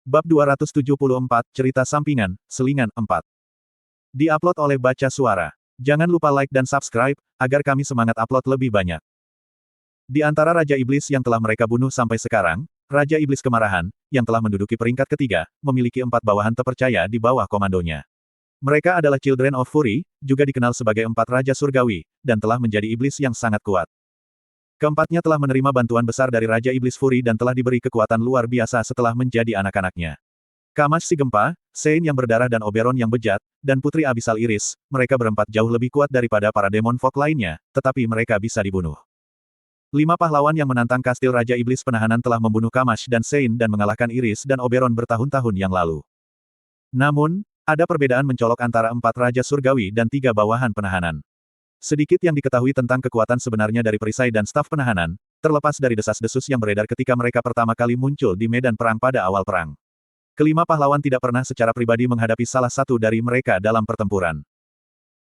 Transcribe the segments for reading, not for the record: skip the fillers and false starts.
Bab 274, Cerita Sampingan, Selingan 4. Di-upload oleh Baca Suara. Jangan lupa like dan subscribe, agar kami semangat upload lebih banyak. Di antara Raja Iblis yang telah mereka bunuh sampai sekarang, Raja Iblis Kemarahan, yang telah menduduki peringkat ketiga, memiliki 4 bawahan terpercaya di bawah komandonya. Mereka adalah Children of Fury, juga dikenal sebagai 4 Raja Surgawi, dan telah menjadi iblis yang sangat kuat. Keempatnya telah menerima bantuan besar dari Raja Iblis Fury dan telah diberi kekuatan luar biasa setelah menjadi anak-anaknya. Kamash si Gempa, Sein yang berdarah dan Oberon yang bejat, dan Putri Abisal Iris, mereka berempat jauh lebih kuat daripada para demon Fog lainnya, tetapi mereka bisa dibunuh. 5 pahlawan yang menantang kastil Raja Iblis Penahanan telah membunuh Kamash dan Sein dan mengalahkan Iris dan Oberon bertahun-tahun yang lalu. Namun, ada perbedaan mencolok antara 4 Raja Surgawi dan 3 bawahan penahanan. Sedikit yang diketahui tentang kekuatan sebenarnya dari perisai dan staf penahanan, terlepas dari desas-desus yang beredar ketika mereka pertama kali muncul di medan perang pada awal perang. Kelima pahlawan tidak pernah secara pribadi menghadapi salah satu dari mereka dalam pertempuran.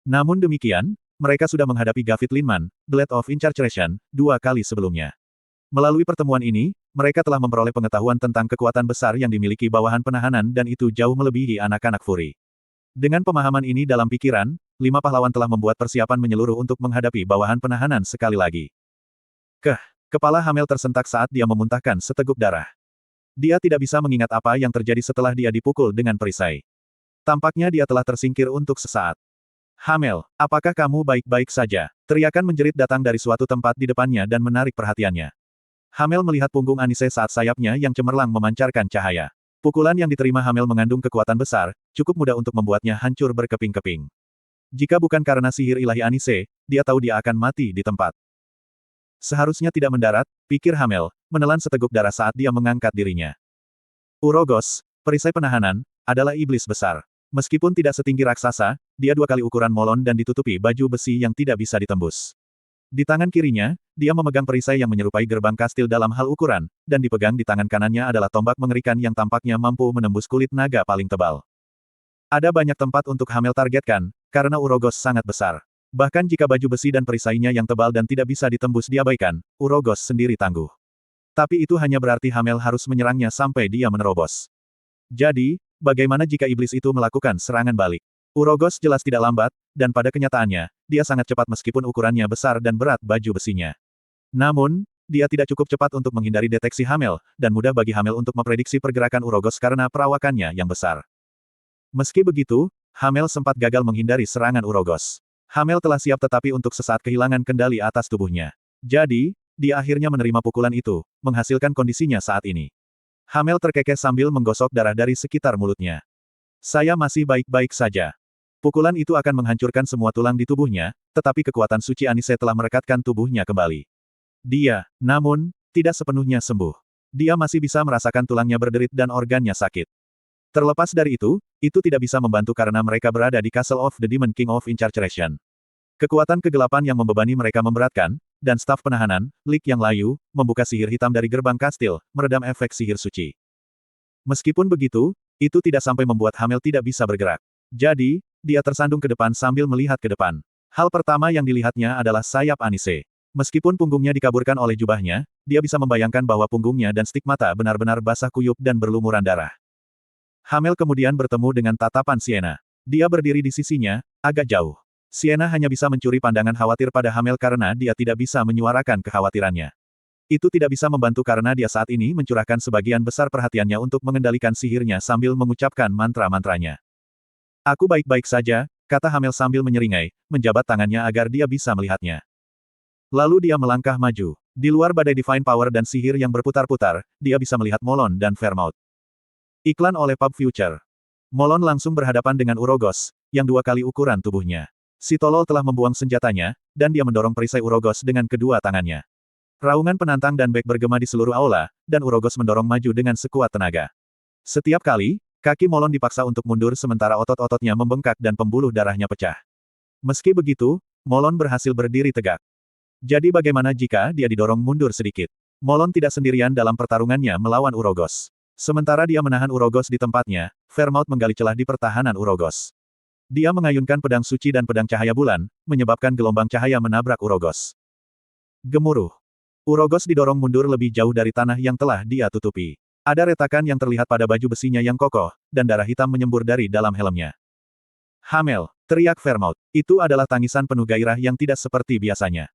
Namun demikian, mereka sudah menghadapi Gavit Linman, Blade of Incarceration, 2 kali sebelumnya. Melalui pertemuan ini, mereka telah memperoleh pengetahuan tentang kekuatan besar yang dimiliki bawahan penahanan dan itu jauh melebihi anak-anak Fury. Dengan pemahaman ini dalam pikiran, 5 pahlawan telah membuat persiapan menyeluruh untuk menghadapi bawahan penahanan sekali lagi. Kepala Hamel tersentak saat dia memuntahkan seteguk darah. Dia tidak bisa mengingat apa yang terjadi setelah dia dipukul dengan perisai. Tampaknya dia telah tersingkir untuk sesaat. Hamel, apakah kamu baik-baik saja? Teriakan menjerit datang dari suatu tempat di depannya dan menarik perhatiannya. Hamel melihat punggung Anise saat sayapnya yang cemerlang memancarkan cahaya. Pukulan yang diterima Hamel mengandung kekuatan besar, cukup mudah untuk membuatnya hancur berkeping-keping. Jika bukan karena sihir ilahi Anise, dia tahu dia akan mati di tempat. Seharusnya tidak mendarat, pikir Hamel, menelan seteguk darah saat dia mengangkat dirinya. Urogos, perisai penahanan, adalah iblis besar. Meskipun tidak setinggi raksasa, dia 2 kali ukuran Molon dan ditutupi baju besi yang tidak bisa ditembus. Di tangan kirinya, dia memegang perisai yang menyerupai gerbang kastil dalam hal ukuran, dan dipegang di tangan kanannya adalah tombak mengerikan yang tampaknya mampu menembus kulit naga paling tebal. Ada banyak tempat untuk Hamel targetkan, karena Urogos sangat besar. Bahkan jika baju besi dan perisainya yang tebal dan tidak bisa ditembus diabaikan, Urogos sendiri tangguh. Tapi itu hanya berarti Hamel harus menyerangnya sampai dia menerobos. Jadi, bagaimana jika iblis itu melakukan serangan balik? Urogos jelas tidak lambat, dan pada kenyataannya, dia sangat cepat meskipun ukurannya besar dan berat baju besinya. Namun, dia tidak cukup cepat untuk menghindari deteksi Hamel, dan mudah bagi Hamel untuk memprediksi pergerakan Urogos karena perawakannya yang besar. Meski begitu, Hamel sempat gagal menghindari serangan Urogos. Hamel telah siap tetapi untuk sesaat kehilangan kendali atas tubuhnya. Jadi, dia akhirnya menerima pukulan itu, menghasilkan kondisinya saat ini. Hamel terkekeh sambil menggosok darah dari sekitar mulutnya. Saya masih baik-baik saja. Pukulan itu akan menghancurkan semua tulang di tubuhnya, tetapi kekuatan suci Anise telah merekatkan tubuhnya kembali. Dia, namun, tidak sepenuhnya sembuh. Dia masih bisa merasakan tulangnya berderit dan organnya sakit. Terlepas dari itu tidak bisa membantu karena mereka berada di Castle of the Demon King of Incarceration. Kekuatan kegelapan yang membebani mereka memberatkan, dan staf penahanan, Lik yang layu, membuka sihir hitam dari gerbang kastil, meredam efek sihir suci. Meskipun begitu, itu tidak sampai membuat Hamel tidak bisa bergerak. Jadi, dia tersandung ke depan sambil melihat ke depan. Hal pertama yang dilihatnya adalah sayap Anise. Meskipun punggungnya dikaburkan oleh jubahnya, dia bisa membayangkan bahwa punggungnya dan stigmata benar-benar basah kuyup dan berlumuran darah. Hamel kemudian bertemu dengan tatapan Sienna. Dia berdiri di sisinya, agak jauh. Sienna hanya bisa mencuri pandangan khawatir pada Hamel karena dia tidak bisa menyuarakan kekhawatirannya. Itu tidak bisa membantu karena dia saat ini mencurahkan sebagian besar perhatiannya untuk mengendalikan sihirnya sambil mengucapkan mantra-mantranya. Aku baik-baik saja, kata Hamel sambil menyeringai, menjabat tangannya agar dia bisa melihatnya. Lalu dia melangkah maju. Di luar badai Divine Power dan sihir yang berputar-putar, dia bisa melihat Molon dan Vermouth. Iklan oleh Pub Future. Molon langsung berhadapan dengan Urogos, yang 2 kali ukuran tubuhnya. Si tolol telah membuang senjatanya, dan dia mendorong perisai Urogos dengan kedua tangannya. Raungan penantang dan bek bergema di seluruh aula, dan Urogos mendorong maju dengan sekuat tenaga. Setiap kali, kaki Molon dipaksa untuk mundur sementara otot-ototnya membengkak dan pembuluh darahnya pecah. Meski begitu, Molon berhasil berdiri tegak. Jadi bagaimana jika dia didorong mundur sedikit? Molon tidak sendirian dalam pertarungannya melawan Urogos. Sementara dia menahan Urogos di tempatnya, Vermouth menggali celah di pertahanan Urogos. Dia mengayunkan pedang suci dan pedang cahaya bulan, menyebabkan gelombang cahaya menabrak Urogos. Gemuruh. Urogos didorong mundur lebih jauh dari tanah yang telah dia tutupi. Ada retakan yang terlihat pada baju besinya yang kokoh, dan darah hitam menyembur dari dalam helmnya. Hamel, teriak Vermouth. Itu adalah tangisan penuh gairah yang tidak seperti biasanya.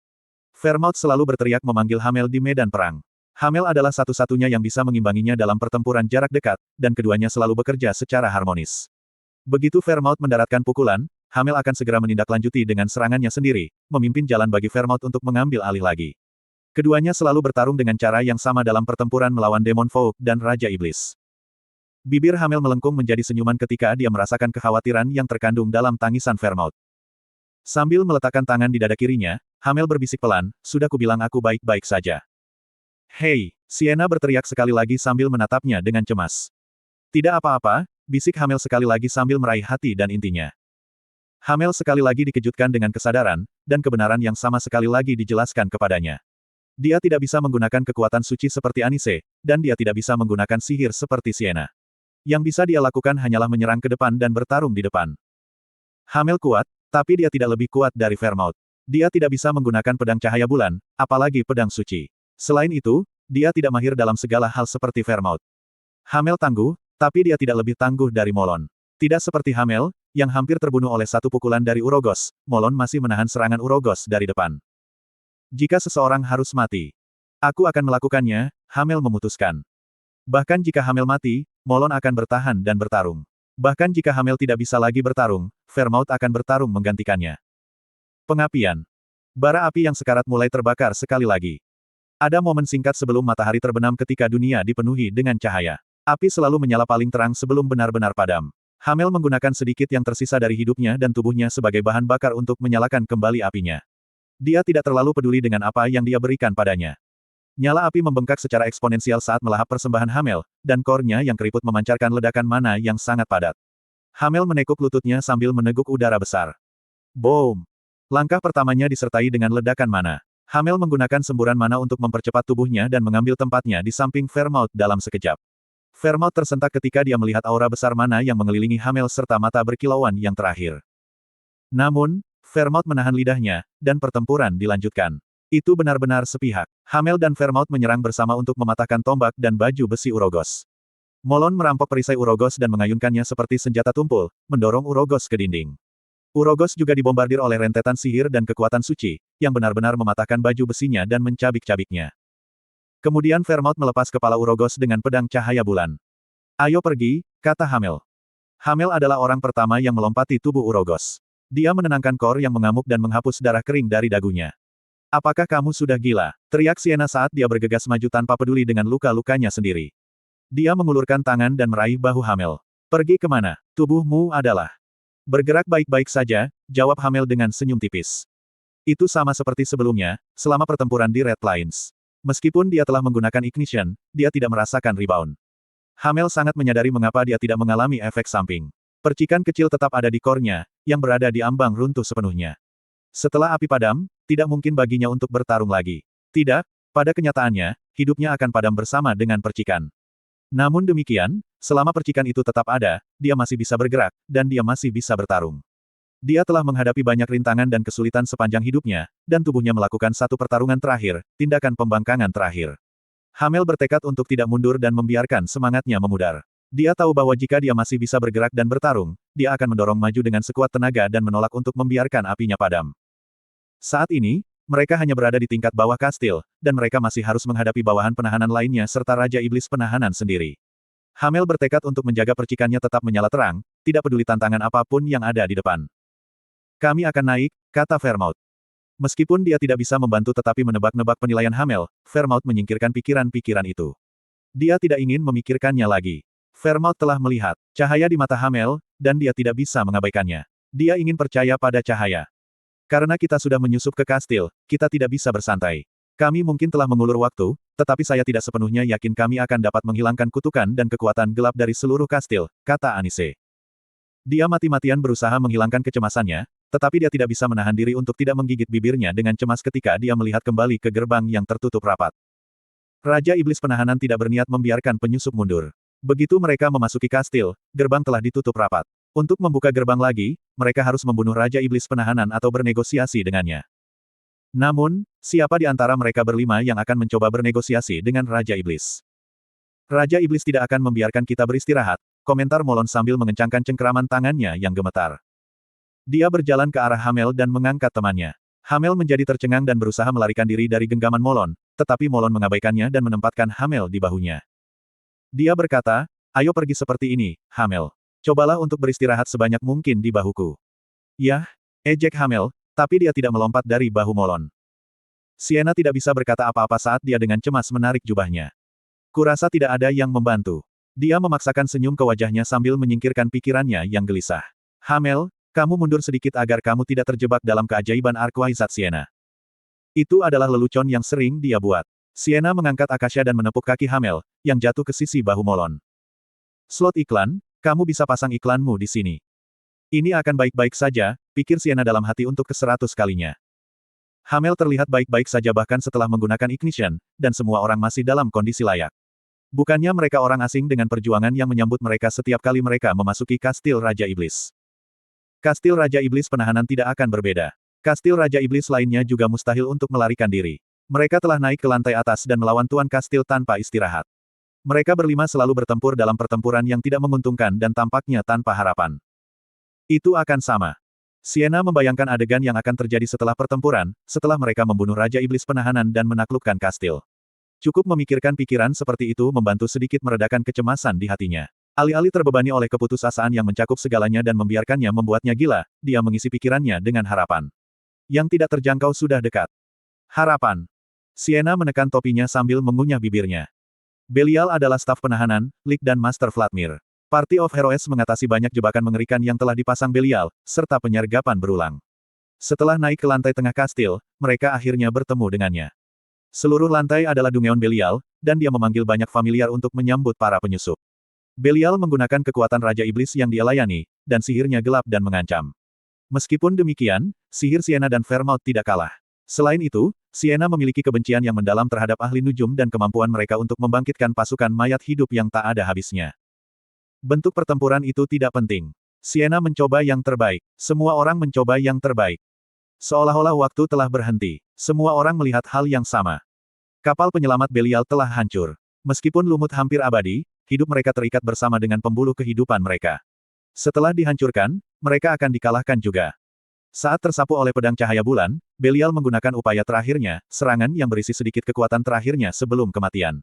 Vermouth selalu berteriak memanggil Hamel di medan perang. Hamel adalah satu-satunya yang bisa mengimbanginya dalam pertempuran jarak dekat, dan keduanya selalu bekerja secara harmonis. Begitu Vermouth mendaratkan pukulan, Hamel akan segera menindaklanjuti dengan serangannya sendiri, memimpin jalan bagi Vermouth untuk mengambil alih lagi. Keduanya selalu bertarung dengan cara yang sama dalam pertempuran melawan Demon Folk dan Raja Iblis. Bibir Hamel melengkung menjadi senyuman ketika dia merasakan kekhawatiran yang terkandung dalam tangisan Vermouth. Sambil meletakkan tangan di dada kirinya, Hamel berbisik pelan, "Sudah kubilang aku baik-baik saja." "Hei!" Sienna berteriak sekali lagi sambil menatapnya dengan cemas. "Tidak apa-apa," bisik Hamel sekali lagi sambil meraih hati dan intinya. Hamel sekali lagi dikejutkan dengan kesadaran, dan kebenaran yang sama sekali lagi dijelaskan kepadanya. Dia tidak bisa menggunakan kekuatan suci seperti Anise, dan dia tidak bisa menggunakan sihir seperti Sienna. Yang bisa dia lakukan hanyalah menyerang ke depan dan bertarung di depan. Hamel kuat, tapi dia tidak lebih kuat dari Vermouth. Dia tidak bisa menggunakan pedang cahaya bulan, apalagi pedang suci. Selain itu, dia tidak mahir dalam segala hal seperti Vermouth. Hamel tangguh, tapi dia tidak lebih tangguh dari Molon. Tidak seperti Hamel, yang hampir terbunuh oleh satu pukulan dari Urogos, Molon masih menahan serangan Urogos dari depan. Jika seseorang harus mati, aku akan melakukannya, Hamel memutuskan. Bahkan jika Hamel mati, Molon akan bertahan dan bertarung. Bahkan jika Hamel tidak bisa lagi bertarung, Vermouth akan bertarung menggantikannya. Pengapian. Bara api yang sekarat mulai terbakar sekali lagi. Ada momen singkat sebelum matahari terbenam ketika dunia dipenuhi dengan cahaya. Api selalu menyala paling terang sebelum benar-benar padam. Hamel menggunakan sedikit yang tersisa dari hidupnya dan tubuhnya sebagai bahan bakar untuk menyalakan kembali apinya. Dia tidak terlalu peduli dengan apa yang dia berikan padanya. Nyala api membengkak secara eksponensial saat melahap persembahan Hamel, dan kornya yang keriput memancarkan ledakan mana yang sangat padat. Hamel menekuk lututnya sambil meneguk udara besar. Boom! Langkah pertamanya disertai dengan ledakan mana. Hamel menggunakan semburan mana untuk mempercepat tubuhnya dan mengambil tempatnya di samping Vermouth dalam sekejap. Vermouth tersentak ketika dia melihat aura besar mana yang mengelilingi Hamel serta mata berkilauan yang terakhir. Namun, Vermouth menahan lidahnya, dan pertempuran dilanjutkan. Itu benar-benar sepihak. Hamel dan Vermouth menyerang bersama untuk mematahkan tombak dan baju besi Urogos. Molon merampok perisai Urogos dan mengayunkannya seperti senjata tumpul, mendorong Urogos ke dinding. Urogos juga dibombardir oleh rentetan sihir dan kekuatan suci, yang benar-benar mematahkan baju besinya dan mencabik-cabiknya. Kemudian Vermouth melepas kepala Urogos dengan pedang cahaya bulan. "Ayo pergi," kata Hamel. Hamel adalah orang pertama yang melompati tubuh Urogos. Dia menenangkan Kor yang mengamuk dan menghapus darah kering dari dagunya. "Apakah kamu sudah gila?" teriak Sienna saat dia bergegas maju tanpa peduli dengan luka-lukanya sendiri. Dia mengulurkan tangan dan meraih bahu Hamel. "Pergi kemana? Tubuhmu adalah..." "Bergerak baik-baik saja," jawab Hamel dengan senyum tipis. Itu sama seperti sebelumnya, selama pertempuran di Red Plains. Meskipun dia telah menggunakan Ignition, dia tidak merasakan rebound. Hamel sangat menyadari mengapa dia tidak mengalami efek samping. Percikan kecil tetap ada di kornya, yang berada di ambang runtuh sepenuhnya. Setelah api padam, tidak mungkin baginya untuk bertarung lagi. Tidak, pada kenyataannya, hidupnya akan padam bersama dengan percikan. Namun demikian, selama percikan itu tetap ada, dia masih bisa bergerak, dan dia masih bisa bertarung. Dia telah menghadapi banyak rintangan dan kesulitan sepanjang hidupnya, dan tubuhnya melakukan satu pertarungan terakhir, tindakan pembangkangan terakhir. Hamel bertekad untuk tidak mundur dan membiarkan semangatnya memudar. Dia tahu bahwa jika dia masih bisa bergerak dan bertarung, dia akan mendorong maju dengan sekuat tenaga dan menolak untuk membiarkan apinya padam. Saat ini, mereka hanya berada di tingkat bawah kastil, dan mereka masih harus menghadapi bawahan penahanan lainnya serta Raja Iblis penahanan sendiri. Hamel bertekad untuk menjaga percikannya tetap menyala terang, tidak peduli tantangan apapun yang ada di depan. "Kami akan naik," kata Vermouth. Meskipun dia tidak bisa membantu tetapi menebak-nebak penilaian Hamel, Vermouth menyingkirkan pikiran-pikiran itu. Dia tidak ingin memikirkannya lagi. Vermouth telah melihat cahaya di mata Hamel, dan dia tidak bisa mengabaikannya. Dia ingin percaya pada cahaya. "Karena kita sudah menyusup ke kastil, kita tidak bisa bersantai. Kami mungkin telah mengulur waktu, tetapi saya tidak sepenuhnya yakin kami akan dapat menghilangkan kutukan dan kekuatan gelap dari seluruh kastil," kata Anise. Dia mati-matian berusaha menghilangkan kecemasannya, tetapi dia tidak bisa menahan diri untuk tidak menggigit bibirnya dengan cemas ketika dia melihat kembali ke gerbang yang tertutup rapat. Raja Iblis Penahanan tidak berniat membiarkan penyusup mundur. Begitu mereka memasuki kastil, gerbang telah ditutup rapat. Untuk membuka gerbang lagi, mereka harus membunuh Raja Iblis Penahanan atau bernegosiasi dengannya. Namun, siapa di antara mereka berlima yang akan mencoba bernegosiasi dengan Raja Iblis? Raja Iblis tidak akan membiarkan kita beristirahat, komentar Molon sambil mengencangkan cengkeraman tangannya yang gemetar. Dia berjalan ke arah Hamel dan mengangkat temannya. Hamel menjadi tercengang dan berusaha melarikan diri dari genggaman Molon, tetapi Molon mengabaikannya dan menempatkan Hamel di bahunya. Dia berkata, ayo pergi seperti ini, Hamel. Cobalah untuk beristirahat sebanyak mungkin di bahuku. Yah, ejek Hamel, tapi dia tidak melompat dari bahu Molon. Sienna tidak bisa berkata apa-apa saat dia dengan cemas menarik jubahnya. Kurasa tidak ada yang membantu. Dia memaksakan senyum ke wajahnya sambil menyingkirkan pikirannya yang gelisah. Hamel, kamu mundur sedikit agar kamu tidak terjebak dalam keajaiban Arkwizat Sienna. Itu adalah lelucon yang sering dia buat. Sienna mengangkat Akasha dan menepuk kaki Hamel, yang jatuh ke sisi bahu Molon. Slot iklan, kamu bisa pasang iklanmu di sini. Ini akan baik-baik saja, pikir Sienna dalam hati untuk ke-100 kalinya. Hamel terlihat baik-baik saja bahkan setelah menggunakan ignition, dan semua orang masih dalam kondisi layak. Bukannya mereka orang asing dengan perjuangan yang menyambut mereka setiap kali mereka memasuki kastil Raja Iblis. Kastil Raja Iblis penahanan tidak akan berbeda. Kastil Raja Iblis lainnya juga mustahil untuk melarikan diri. Mereka telah naik ke lantai atas dan melawan Tuan Kastil tanpa istirahat. Mereka berlima selalu bertempur dalam pertempuran yang tidak menguntungkan dan tampaknya tanpa harapan. Itu akan sama. Sienna membayangkan adegan yang akan terjadi setelah pertempuran, setelah mereka membunuh Raja Iblis penahanan dan menaklukkan kastil. Cukup memikirkan pikiran seperti itu membantu sedikit meredakan kecemasan di hatinya. Alih-alih terbebani oleh keputusasaan yang mencakup segalanya dan membiarkannya membuatnya gila, dia mengisi pikirannya dengan harapan. Yang tidak terjangkau sudah dekat. Harapan. Sienna menekan topinya sambil mengunyah bibirnya. Belial adalah staf penahanan, Lik dan Master Vladimir. Party of Heroes mengatasi banyak jebakan mengerikan yang telah dipasang Belial, serta penyergapan berulang. Setelah naik ke lantai tengah kastil, mereka akhirnya bertemu dengannya. Seluruh lantai adalah Dungeon Belial, dan dia memanggil banyak familiar untuk menyambut para penyusup. Belial menggunakan kekuatan Raja Iblis yang dia layani, dan sihirnya gelap dan mengancam. Meskipun demikian, sihir Sienna dan Vermouth tidak kalah. Selain itu, Sienna memiliki kebencian yang mendalam terhadap ahli nujum dan kemampuan mereka untuk membangkitkan pasukan mayat hidup yang tak ada habisnya. Bentuk pertempuran itu tidak penting. Sienna mencoba yang terbaik. Semua orang mencoba yang terbaik. Seolah-olah waktu telah berhenti. Semua orang melihat hal yang sama. Kapal penyelamat Belial telah hancur. Meskipun lumut hampir abadi, hidup mereka terikat bersama dengan pembuluh kehidupan mereka. Setelah dihancurkan, mereka akan dikalahkan juga. Saat tersapu oleh pedang cahaya bulan, Belial menggunakan upaya terakhirnya, serangan yang berisi sedikit kekuatan terakhirnya sebelum kematian.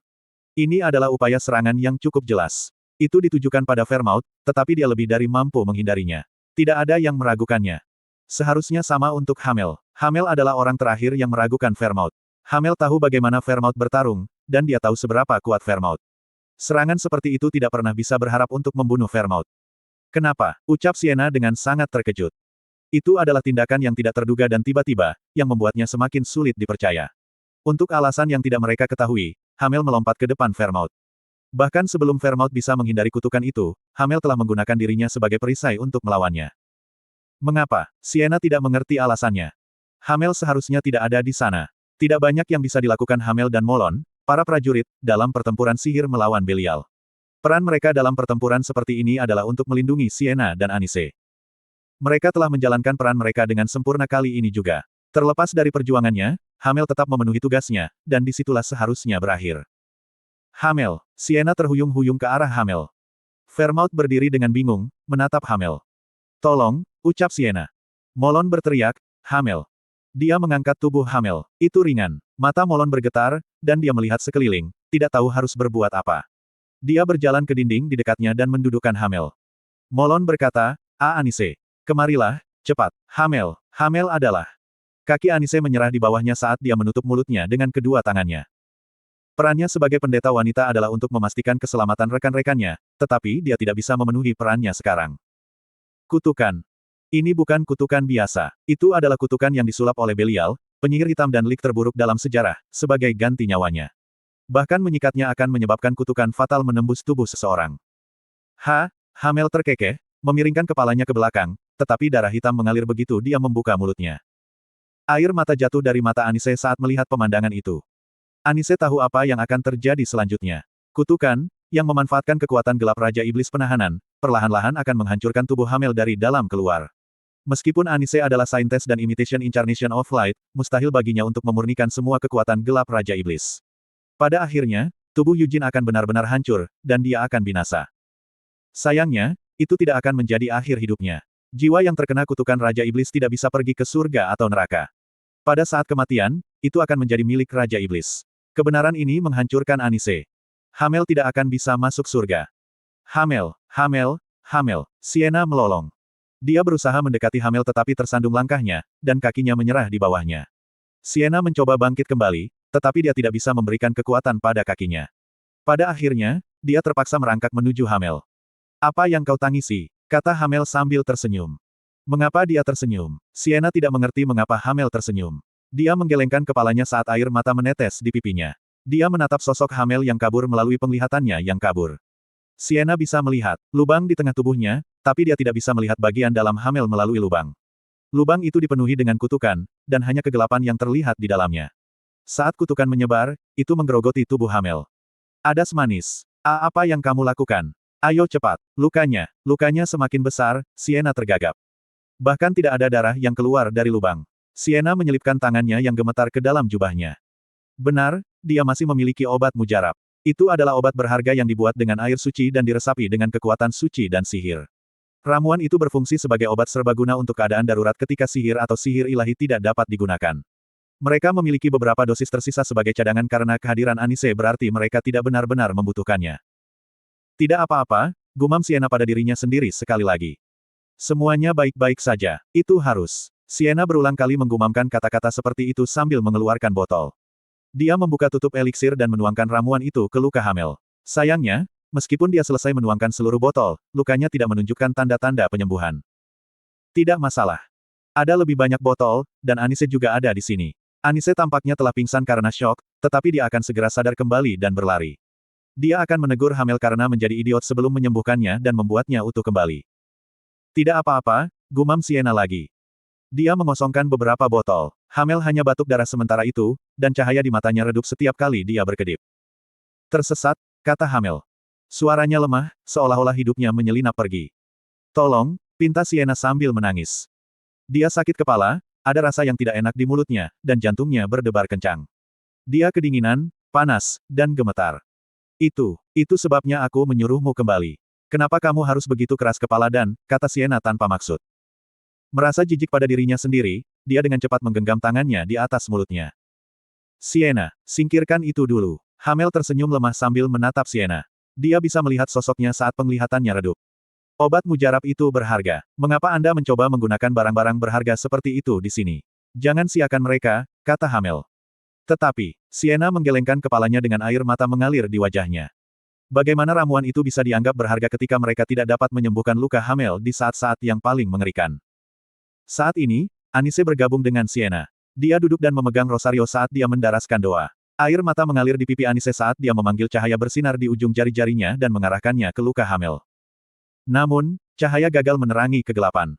Ini adalah upaya serangan yang cukup jelas. Itu ditujukan pada Vermouth, tetapi dia lebih dari mampu menghindarinya. Tidak ada yang meragukannya. Seharusnya sama untuk Hamel. Hamel adalah orang terakhir yang meragukan Vermouth. Hamel tahu bagaimana Vermouth bertarung, dan dia tahu seberapa kuat Vermouth. Serangan seperti itu tidak pernah bisa berharap untuk membunuh Vermouth. Kenapa? Ucap Sienna dengan sangat terkejut. Itu adalah tindakan yang tidak terduga dan tiba-tiba, yang membuatnya semakin sulit dipercaya. Untuk alasan yang tidak mereka ketahui, Hamel melompat ke depan Vermouth. Bahkan sebelum Vermouth bisa menghindari kutukan itu, Hamel telah menggunakan dirinya sebagai perisai untuk melawannya. Mengapa? Sienna tidak mengerti alasannya. Hamel seharusnya tidak ada di sana. Tidak banyak yang bisa dilakukan Hamel dan Molon, para prajurit, dalam pertempuran sihir melawan Belial. Peran mereka dalam pertempuran seperti ini adalah untuk melindungi Sienna dan Anise. Mereka telah menjalankan peran mereka dengan sempurna kali ini juga. Terlepas dari perjuangannya, Hamel tetap memenuhi tugasnya, dan disitulah seharusnya berakhir. Hamel. Sienna terhuyung-huyung ke arah Hamel. Vermouth berdiri dengan bingung, menatap Hamel. Tolong, ucap Sienna. Molon berteriak, Hamel. Dia mengangkat tubuh Hamel. Itu ringan. Mata Molon bergetar, dan dia melihat sekeliling, tidak tahu harus berbuat apa. Dia berjalan ke dinding di dekatnya dan mendudukkan Hamel. Molon berkata, Anise. Kemarilah, cepat. Hamel. Hamel adalah. Kaki Anise menyerah di bawahnya saat dia menutup mulutnya dengan kedua tangannya. Perannya sebagai pendeta wanita adalah untuk memastikan keselamatan rekan-rekannya, tetapi dia tidak bisa memenuhi perannya sekarang. Kutukan. Ini bukan kutukan biasa. Itu adalah kutukan yang disulap oleh Belial, penyihir hitam dan lik terburuk dalam sejarah, sebagai ganti nyawanya. Bahkan menyikatnya akan menyebabkan kutukan fatal menembus tubuh seseorang. Hamel terkekeh, memiringkan kepalanya ke belakang, tetapi darah hitam mengalir begitu dia membuka mulutnya. Air mata jatuh dari mata Anise saat melihat pemandangan itu. Anise tahu apa yang akan terjadi selanjutnya. Kutukan, yang memanfaatkan kekuatan gelap Raja Iblis penahanan, perlahan-lahan akan menghancurkan tubuh Hamel dari dalam keluar. Meskipun Anise adalah saintes dan imitation incarnation of light, mustahil baginya untuk memurnikan semua kekuatan gelap Raja Iblis. Pada akhirnya, tubuh Yujin akan benar-benar hancur, dan dia akan binasa. Sayangnya, itu tidak akan menjadi akhir hidupnya. Jiwa yang terkena kutukan Raja Iblis tidak bisa pergi ke surga atau neraka. Pada saat kematian, itu akan menjadi milik Raja Iblis. Kebenaran ini menghancurkan Anise. Hamel tidak akan bisa masuk surga. Hamel, Hamel, Hamel. Sienna melolong. Dia berusaha mendekati Hamel tetapi tersandung langkahnya, dan kakinya menyerah di bawahnya. Sienna mencoba bangkit kembali, tetapi dia tidak bisa memberikan kekuatan pada kakinya. Pada akhirnya, dia terpaksa merangkak menuju Hamel. Apa yang kau tangisi? Kata Hamel sambil tersenyum. Mengapa dia tersenyum? Sienna tidak mengerti mengapa Hamel tersenyum. Dia menggelengkan kepalanya saat air mata menetes di pipinya. Dia menatap sosok Hamel yang kabur melalui penglihatannya yang kabur. Sienna bisa melihat lubang di tengah tubuhnya, tapi dia tidak bisa melihat bagian dalam Hamel melalui lubang. Lubang itu dipenuhi dengan kutukan, dan hanya kegelapan yang terlihat di dalamnya. Saat kutukan menyebar, itu menggerogoti tubuh Hamel. Adas manis. Apa yang kamu lakukan? Ayo cepat. Lukanya semakin besar, Sienna tergagap. Bahkan tidak ada darah yang keluar dari lubang. Sienna menyelipkan tangannya yang gemetar ke dalam jubahnya. Benar, dia masih memiliki obat mujarab. Itu adalah obat berharga yang dibuat dengan air suci dan diresapi dengan kekuatan suci dan sihir. Ramuan itu berfungsi sebagai obat serbaguna untuk keadaan darurat ketika sihir atau sihir ilahi tidak dapat digunakan. Mereka memiliki beberapa dosis tersisa sebagai cadangan karena kehadiran Anise berarti mereka tidak benar-benar membutuhkannya. Tidak apa-apa, gumam Sienna pada dirinya sendiri sekali lagi. Semuanya baik-baik saja, itu harus. Sienna berulang kali menggumamkan kata-kata seperti itu sambil mengeluarkan botol. Dia membuka tutup eliksir dan menuangkan ramuan itu ke luka Hamel. Sayangnya, meskipun dia selesai menuangkan seluruh botol, lukanya tidak menunjukkan tanda-tanda penyembuhan. Tidak masalah. Ada lebih banyak botol, dan Anise juga ada di sini. Anise tampaknya telah pingsan karena syok, tetapi dia akan segera sadar kembali dan berlari. Dia akan menegur Hamel karena menjadi idiot sebelum menyembuhkannya dan membuatnya utuh kembali. Tidak apa-apa, gumam Sienna lagi. Dia mengosongkan beberapa botol. Hamel hanya batuk darah sementara itu, dan cahaya di matanya redup setiap kali dia berkedip. Tersesat, kata Hamel. Suaranya lemah, seolah-olah hidupnya menyelinap pergi. Tolong, pinta Sienna sambil menangis. Dia sakit kepala, ada rasa yang tidak enak di mulutnya, dan jantungnya berdebar kencang. Dia kedinginan, panas, dan gemetar. Itu sebabnya aku menyuruhmu kembali. Kenapa kamu harus begitu keras kepala dan, kata Sienna tanpa maksud. Merasa jijik pada dirinya sendiri, dia dengan cepat menggenggam tangannya di atas mulutnya. Sienna, singkirkan itu dulu. Hamel tersenyum lemah sambil menatap Sienna. Dia bisa melihat sosoknya saat penglihatannya redup. Obat mujarab itu berharga. Mengapa Anda mencoba menggunakan barang-barang berharga seperti itu di sini? Jangan siakan mereka, kata Hamel. Tetapi, Sienna menggelengkan kepalanya dengan air mata mengalir di wajahnya. Bagaimana ramuan itu bisa dianggap berharga ketika mereka tidak dapat menyembuhkan luka Hamel di saat-saat yang paling mengerikan? Saat ini, Anise bergabung dengan Sienna. Dia duduk dan memegang rosario saat dia mendaraskan doa. Air mata mengalir di pipi Anise saat dia memanggil cahaya bersinar di ujung jari-jarinya dan mengarahkannya ke luka Hamel. Namun, cahaya gagal menerangi kegelapan.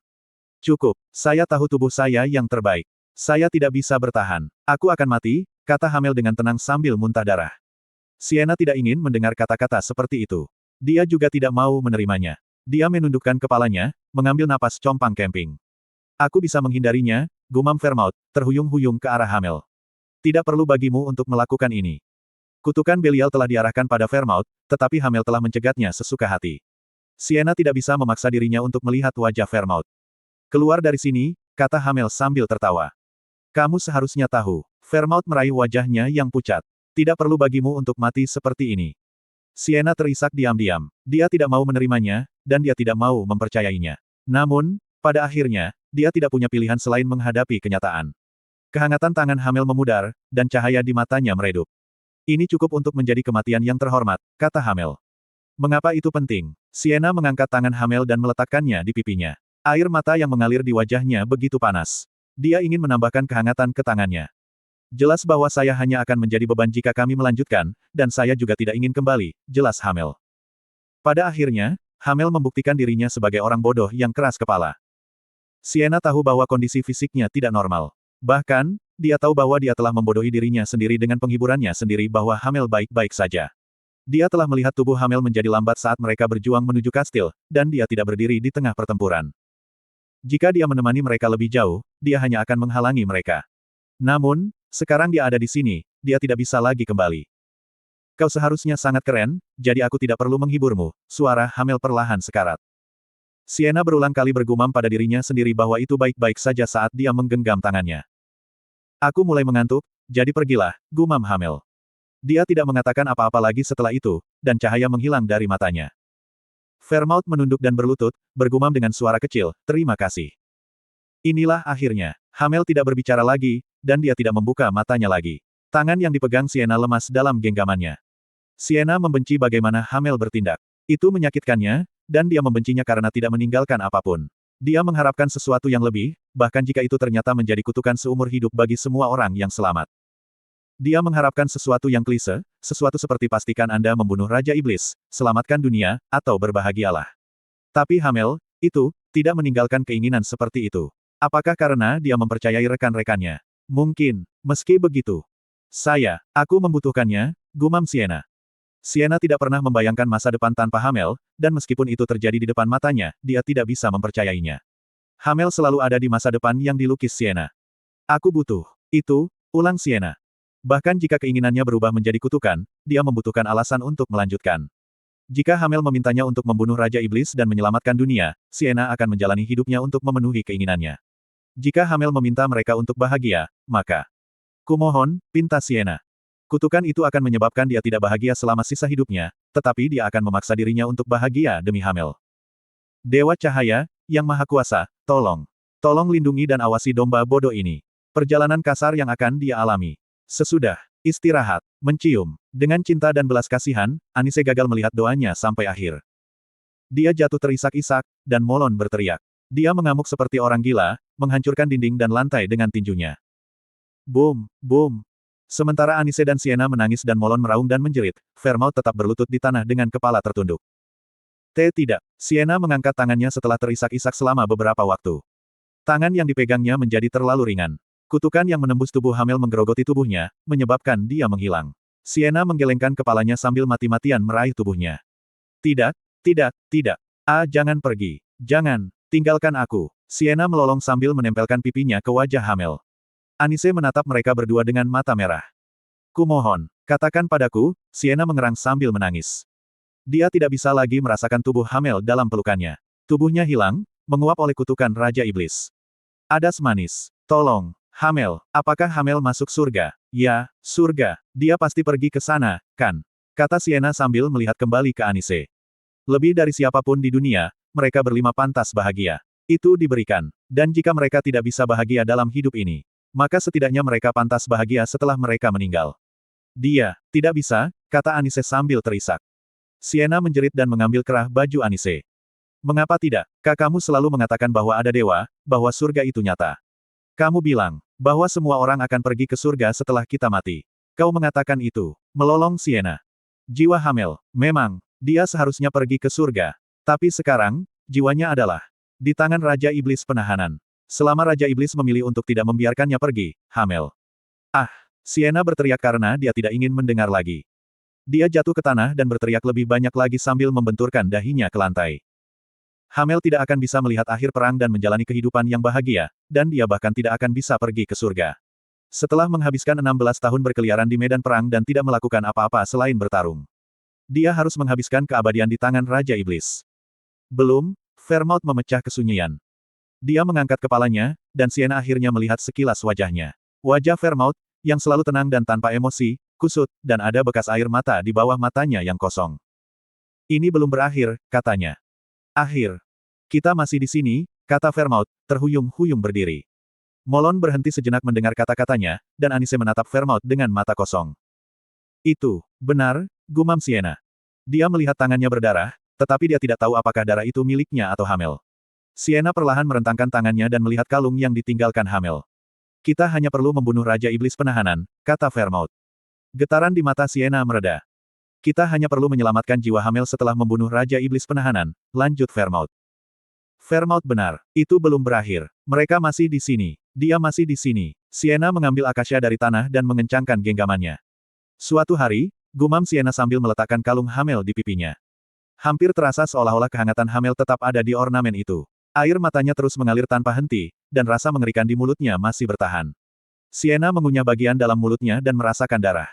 Cukup, saya tahu tubuh saya yang terbaik. Saya tidak bisa bertahan. Aku akan mati, kata Hamel dengan tenang sambil muntah darah. Sienna tidak ingin mendengar kata-kata seperti itu. Dia juga tidak mau menerimanya. Dia menundukkan kepalanya, mengambil napas compang camping. Aku bisa menghindarinya, gumam Vermaut, terhuyung-huyung ke arah Hamel. Tidak perlu bagimu untuk melakukan ini. Kutukan Belial telah diarahkan pada Vermaut, tetapi Hamel telah mencegatnya sesuka hati. Sienna tidak bisa memaksa dirinya untuk melihat wajah Vermaut. Keluar dari sini, kata Hamel sambil tertawa. Kamu seharusnya tahu. Vermaut meraih wajahnya yang pucat. Tidak perlu bagimu untuk mati seperti ini. Sienna terisak diam-diam. Dia tidak mau menerimanya, dan dia tidak mau mempercayainya. Namun, pada akhirnya, dia tidak punya pilihan selain menghadapi kenyataan. Kehangatan tangan Hamel memudar, dan cahaya di matanya meredup. Ini cukup untuk menjadi kematian yang terhormat, kata Hamel. Mengapa itu penting? Sienna mengangkat tangan Hamel dan meletakkannya di pipinya. Air mata yang mengalir di wajahnya begitu panas. Dia ingin menambahkan kehangatan ke tangannya. Jelas bahwa saya hanya akan menjadi beban jika kami melanjutkan, dan saya juga tidak ingin kembali, jelas Hamel. Pada akhirnya, Hamel membuktikan dirinya sebagai orang bodoh yang keras kepala. Sienna tahu bahwa kondisi fisiknya tidak normal. Bahkan, dia tahu bahwa dia telah membodohi dirinya sendiri dengan penghiburannya sendiri bahwa Hamel baik-baik saja. Dia telah melihat tubuh Hamel menjadi lambat saat mereka berjuang menuju kastil, dan dia tidak berdiri di tengah pertempuran. Jika dia menemani mereka lebih jauh, dia hanya akan menghalangi mereka. Namun, sekarang dia ada di sini, dia tidak bisa lagi kembali. Kau seharusnya sangat keren, jadi aku tidak perlu menghiburmu. Suara Hamel perlahan sekarat. Sienna berulang kali bergumam pada dirinya sendiri bahwa itu baik-baik saja saat dia menggenggam tangannya. Aku mulai mengantuk, jadi pergilah, gumam Hamel. Dia tidak mengatakan apa-apa lagi setelah itu, dan cahaya menghilang dari matanya. Fairmouth menunduk dan berlutut, bergumam dengan suara kecil, terima kasih. Inilah akhirnya. Hamel tidak berbicara lagi, dan dia tidak membuka matanya lagi. Tangan yang dipegang Sienna lemas dalam genggamannya. Sienna membenci bagaimana Hamel bertindak. Itu menyakitkannya, dan dia membencinya karena tidak meninggalkan apapun. Dia mengharapkan sesuatu yang lebih, bahkan jika itu ternyata menjadi kutukan seumur hidup bagi semua orang yang selamat. Dia mengharapkan sesuatu yang klise, sesuatu seperti pastikan Anda membunuh Raja Iblis, selamatkan dunia, atau berbahagialah. Tapi Hamel, itu, tidak meninggalkan keinginan seperti itu. Apakah karena dia mempercayai rekan-rekannya? Mungkin, meski begitu. Aku membutuhkannya, gumam Sienna. Sienna tidak pernah membayangkan masa depan tanpa Hamel, dan meskipun itu terjadi di depan matanya, dia tidak bisa mempercayainya. Hamel selalu ada di masa depan yang dilukis Sienna. Aku butuh itu, ulang Sienna. Bahkan jika keinginannya berubah menjadi kutukan, dia membutuhkan alasan untuk melanjutkan. Jika Hamel memintanya untuk membunuh Raja Iblis dan menyelamatkan dunia, Sienna akan menjalani hidupnya untuk memenuhi keinginannya. Jika Hamel meminta mereka untuk bahagia, maka kumohon, pinta Sienna. Kutukan itu akan menyebabkan dia tidak bahagia selama sisa hidupnya, tetapi dia akan memaksa dirinya untuk bahagia demi Hamel. Dewa Cahaya, Yang Maha Kuasa, tolong. Tolong lindungi dan awasi domba bodoh ini. Perjalanan kasar yang akan dia alami. Sesudah istirahat, mencium. Dengan cinta dan belas kasihan, Anise gagal melihat doanya sampai akhir. Dia jatuh terisak-isak, dan Molon berteriak. Dia mengamuk seperti orang gila, menghancurkan dinding dan lantai dengan tinjunya. Boom, boom. Sementara Anise dan Sienna menangis dan Molon meraung dan menjerit, Fairmouth tetap berlutut di tanah dengan kepala tertunduk. Tidak. Sienna mengangkat tangannya setelah terisak-isak selama beberapa waktu. Tangan yang dipegangnya menjadi terlalu ringan. Kutukan yang menembus tubuh Hamel menggerogoti tubuhnya, menyebabkan dia menghilang. Sienna menggelengkan kepalanya sambil mati-matian meraih tubuhnya. Tidak. Jangan pergi. Jangan. Tinggalkan aku. Sienna melolong sambil menempelkan pipinya ke wajah Hamel. Anise menatap mereka berdua dengan mata merah. Kumohon, katakan padaku, Sienna mengerang sambil menangis. Dia tidak bisa lagi merasakan tubuh Hamel dalam pelukannya. Tubuhnya hilang, menguap oleh kutukan Raja Iblis. Adas manis. Tolong, Hamel, apakah Hamel masuk surga? Ya, surga. Dia pasti pergi ke sana, kan? Kata Sienna sambil melihat kembali ke Anise. Lebih dari siapapun di dunia, mereka berlima pantas bahagia. Itu diberikan. Dan jika mereka tidak bisa bahagia dalam hidup ini, maka setidaknya mereka pantas bahagia setelah mereka meninggal. Dia, tidak bisa, kata Anise sambil terisak. Sienna menjerit dan mengambil kerah baju Anise. Mengapa tidak? Kakakmu selalu mengatakan bahwa ada dewa, bahwa surga itu nyata. Kamu bilang, bahwa semua orang akan pergi ke surga setelah kita mati. Kau mengatakan itu. Melolong Sienna. Jiwa Hamel, memang, dia seharusnya pergi ke surga. Tapi sekarang, jiwanya adalah di tangan Raja Iblis penahanan. Selama Raja Iblis memilih untuk tidak membiarkannya pergi, Hamel. Sienna berteriak karena dia tidak ingin mendengar lagi. Dia jatuh ke tanah dan berteriak lebih banyak lagi sambil membenturkan dahinya ke lantai. Hamel tidak akan bisa melihat akhir perang dan menjalani kehidupan yang bahagia, dan dia bahkan tidak akan bisa pergi ke surga. Setelah menghabiskan 16 tahun berkeliaran di medan perang dan tidak melakukan apa-apa selain bertarung, dia harus menghabiskan keabadian di tangan Raja Iblis. Belum, Fairmouth memecah kesunyian. Dia mengangkat kepalanya, dan Sienna akhirnya melihat sekilas wajahnya. Wajah Fairmouth, yang selalu tenang dan tanpa emosi, kusut, dan ada bekas air mata di bawah matanya yang kosong. Ini belum berakhir, katanya. Akhir. Kita masih di sini, kata Fairmouth, terhuyung-huyung berdiri. Molon berhenti sejenak mendengar kata-katanya, dan Anise menatap Fairmouth dengan mata kosong. Itu, benar, gumam Sienna. Dia melihat tangannya berdarah, tetapi dia tidak tahu apakah darah itu miliknya atau Hamel. Sienna perlahan merentangkan tangannya dan melihat kalung yang ditinggalkan Hamel. Kita hanya perlu membunuh Raja Iblis penahanan, kata Fairmouth. Getaran di mata Sienna mereda. Kita hanya perlu menyelamatkan jiwa Hamel setelah membunuh Raja Iblis penahanan, lanjut Fairmouth. Fairmouth benar, itu belum berakhir. Mereka masih di sini. Dia masih di sini. Sienna mengambil akasya dari tanah dan mengencangkan genggamannya. Suatu hari, gumam Sienna sambil meletakkan kalung Hamel di pipinya. Hampir terasa seolah-olah kehangatan Hamel tetap ada di ornamen itu. Air matanya terus mengalir tanpa henti, dan rasa mengerikan di mulutnya masih bertahan. Sienna mengunyah bagian dalam mulutnya dan merasakan darah.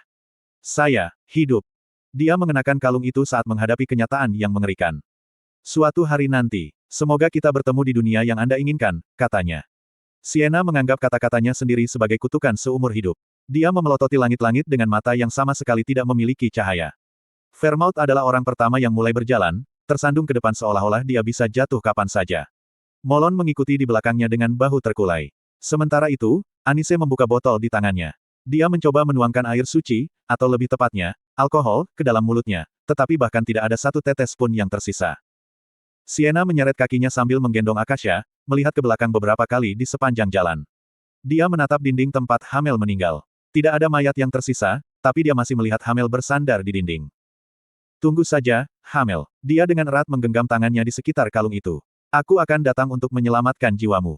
Saya, hidup. Dia mengenakan kalung itu saat menghadapi kenyataan yang mengerikan. Suatu hari nanti, semoga kita bertemu di dunia yang Anda inginkan, katanya. Sienna menganggap kata-katanya sendiri sebagai kutukan seumur hidup. Dia memelototi langit-langit dengan mata yang sama sekali tidak memiliki cahaya. Vermouth adalah orang pertama yang mulai berjalan, tersandung ke depan seolah-olah dia bisa jatuh kapan saja. Molon mengikuti di belakangnya dengan bahu terkulai. Sementara itu, Anise membuka botol di tangannya. Dia mencoba menuangkan air suci, atau lebih tepatnya, alkohol, ke dalam mulutnya, tetapi bahkan tidak ada satu tetes pun yang tersisa. Sienna menyeret kakinya sambil menggendong Akasha, melihat ke belakang beberapa kali di sepanjang jalan. Dia menatap dinding tempat Hamel meninggal. Tidak ada mayat yang tersisa, tapi dia masih melihat Hamel bersandar di dinding. Tunggu saja, Hamel. Dia dengan erat menggenggam tangannya di sekitar kalung itu. Aku akan datang untuk menyelamatkan jiwamu.